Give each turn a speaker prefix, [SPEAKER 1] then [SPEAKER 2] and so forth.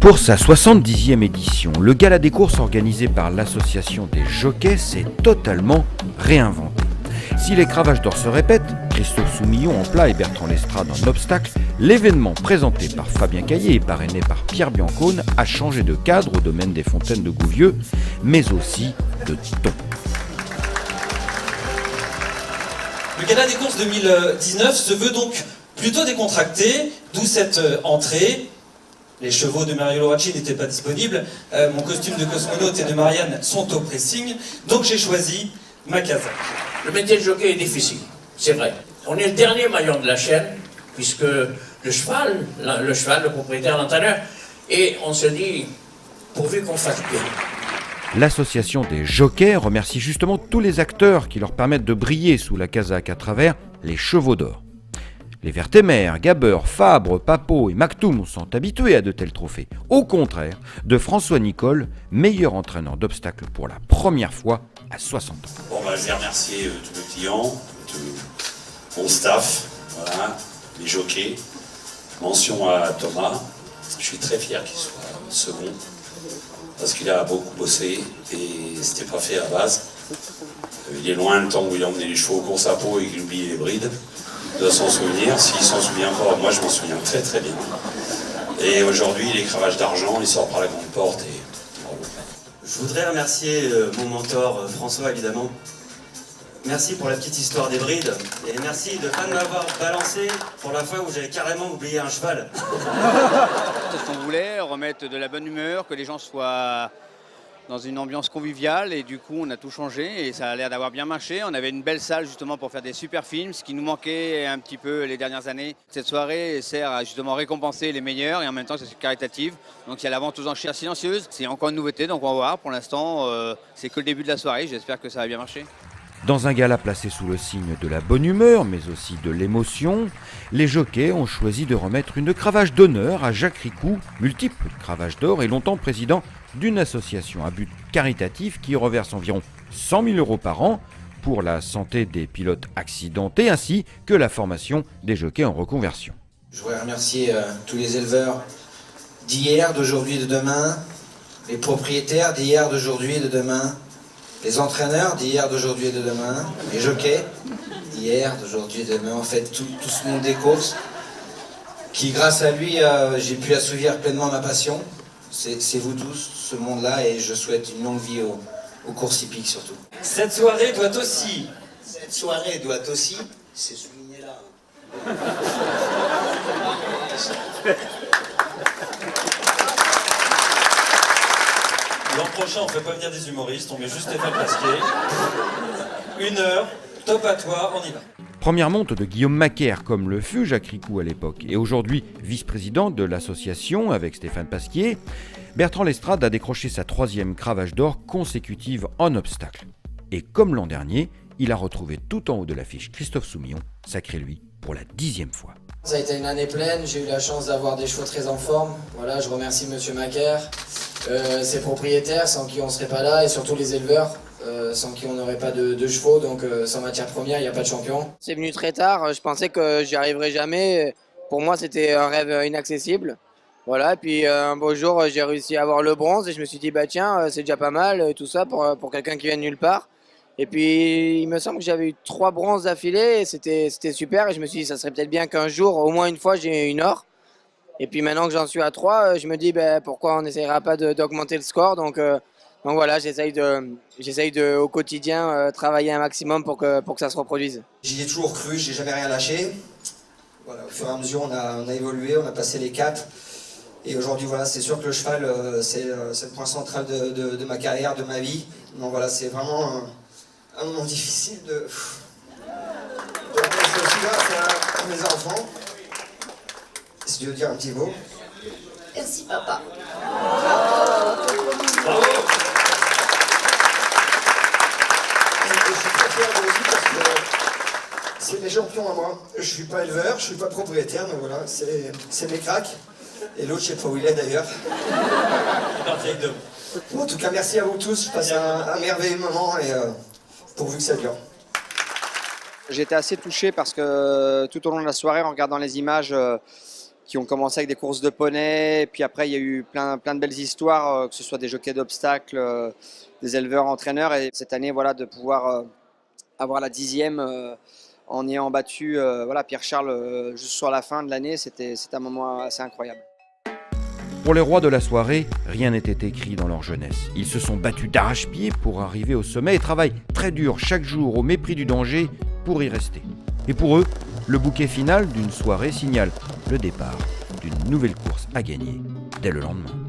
[SPEAKER 1] Pour sa 70e édition, le gala des courses organisé par l'association des jockeys s'est totalement réinventé. Si les cravages d'or se répètent, Christophe Soumillon en plat et Bertrand Lestrade en obstacle, l'événement présenté par Fabien Caillé et parrainé par Pierre Biancone a changé de cadre au domaine des fontaines de Gouvieux, mais aussi de ton.
[SPEAKER 2] Le gala des courses 2019 se veut donc plutôt décontracté, d'où cette entrée. Les chevaux de Mario Loracci n'étaient pas disponibles, mon costume de cosmonaute et de Marianne sont au pressing, donc j'ai choisi ma casaque.
[SPEAKER 3] Le métier de jockey est difficile, c'est vrai. On est le dernier maillon de la chaîne, puisque le cheval, le propriétaire, l'entraîneur, et on se dit, pourvu qu'on fasse bien.
[SPEAKER 1] L'association des jockeys remercie justement tous les acteurs qui leur permettent de briller sous la casaque à travers les chevaux d'or. Les Vertemer, Gabeur, Fabre, Papeau et Maktoum sont habitués à de tels trophées. Au contraire de François Nicole, meilleur entraîneur d'obstacles pour la première fois à 60 ans.
[SPEAKER 4] Bon, je vais remercier tous les clients, tout mon staff, voilà, les jockeys. Mention à Thomas. Je suis très fier qu'il soit second parce qu'il a beaucoup bossé et c'était pas fait à la base. Il est loin le temps où il a emmené les chevaux aux courses à peau et qu'il oubliait les brides. Il doit s'en souvenir. S'il s'en souvient pas, moi je m'en souviens très très bien. Et aujourd'hui, les cravages d'argent, il sort par la grande porte et bravo.
[SPEAKER 5] Je voudrais remercier mon mentor François évidemment. Merci pour la petite histoire des brides et merci de ne pas m'avoir balancé pour la fois où j'avais carrément oublié un cheval.
[SPEAKER 6] C'est ce qu'on voulait, remettre de la bonne humeur, que les gens soient dans une ambiance conviviale et du coup on a tout changé et ça a l'air d'avoir bien marché. On avait une belle salle justement pour faire des super films, ce qui nous manquait un petit peu les dernières années. Cette soirée sert à justement récompenser les meilleurs et en même temps c'est caritative. Donc il y a la vente aux enchères silencieuse, c'est encore une nouveauté donc on va voir. Pour l'instant c'est que le début de la soirée, j'espère que ça va bien marcher.
[SPEAKER 1] Dans un gala placé sous le signe de la bonne humeur, mais aussi de l'émotion, les jockeys ont choisi de remettre une cravache d'honneur à Jacques Ricou, multiple cravache d'or et longtemps président d'une association à but caritatif qui reverse environ 100 000 € par an pour la santé des pilotes accidentés ainsi que la formation des jockeys en reconversion.
[SPEAKER 7] Je voudrais remercier tous les éleveurs d'hier, d'aujourd'hui et de demain, les propriétaires d'hier, d'aujourd'hui et de demain, les entraîneurs d'hier, d'aujourd'hui et de demain, les jockeys d'hier, d'aujourd'hui et de demain, en fait tout ce monde des courses qui grâce à lui j'ai pu assouvir pleinement ma passion. C'est vous tous, ce monde-là, et je souhaite une longue vie aux courses hippiques surtout.
[SPEAKER 2] Cette soirée doit aussi,
[SPEAKER 7] c'est souligné là.
[SPEAKER 2] l'an prochain on ne fait pas venir des humoristes, on met juste Stéphane Pasquier. 1 heure, top à toi, on y va.
[SPEAKER 1] Première monte de Guillaume Macaire, comme le fut Jacques Ricou à l'époque, et aujourd'hui vice-président de l'association avec Stéphane Pasquier, Bertrand Lestrade a décroché sa 3e cravache d'or consécutive en obstacle. Et comme l'an dernier, il a retrouvé tout en haut de l'affiche Christophe Soumillon, sacré lui pour la 10e fois.
[SPEAKER 8] Ça a été une année pleine, j'ai eu la chance d'avoir des chevaux très en forme. Voilà, je remercie Monsieur Macaire, ses propriétaires sans qui on ne serait pas là, et surtout les éleveurs. Sans qui on n'aurait pas de chevaux, donc sans matière première, il n'y a pas de champion. C'est venu très tard, je pensais que j'y arriverais jamais. Pour moi, c'était un rêve inaccessible. Voilà, et puis un beau jour, j'ai réussi à avoir le bronze et je me suis dit, bah tiens, c'est déjà pas mal, tout ça, pour quelqu'un qui vient de nulle part. Et puis, il me semble que j'avais eu 3 bronzes d'affilée et c'était super. Et je me suis dit, ça serait peut-être bien qu'un jour, au moins une fois, j'ai une or. Et puis maintenant que j'en suis à 3, je me dis, bah, pourquoi on n'essayera pas d'augmenter le score. Donc voilà, j'essaye de au quotidien travailler un maximum pour que ça se reproduise.
[SPEAKER 7] J'y ai toujours cru, j'ai jamais rien lâché. Voilà, au fur et à mesure, on a évolué, on a passé les caps. Et aujourd'hui, voilà, c'est sûr que le cheval, c'est le point central de ma carrière, de ma vie. Donc voilà, c'est vraiment un moment difficile de passer aussi grâce à mes enfants. Si tu veux dire un petit mot.
[SPEAKER 9] Merci papa.
[SPEAKER 2] Bravo.
[SPEAKER 7] Je suis très fier de aussi parce que c'est mes champions à moi. Je suis pas éleveur, je suis pas propriétaire, mais voilà, c'est mes cracks. Et l'autre, je sais pas où il est d'ailleurs. Bon, en tout cas, merci à vous tous. Je passe un merveilleux moment et pourvu que ça dure.
[SPEAKER 6] J'étais assez touché parce que tout au long de la soirée, en regardant les images,
[SPEAKER 10] qui ont commencé avec des courses de poney. Puis après, il y a eu plein de belles histoires, que ce soit des jockeys d'obstacles, des éleveurs, entraîneurs. Et cette année, voilà, de pouvoir avoir la 10e en ayant battu voilà, Pierre-Charles juste sur la fin de l'année, c'était un moment assez incroyable.
[SPEAKER 1] Pour les rois de la soirée, rien n'était écrit dans leur jeunesse. Ils se sont battus d'arrache-pied pour arriver au sommet et travaillent très dur chaque jour au mépris du danger pour y rester. Et pour eux, le bouquet final d'une soirée signale le départ d'une nouvelle course à gagner dès le lendemain.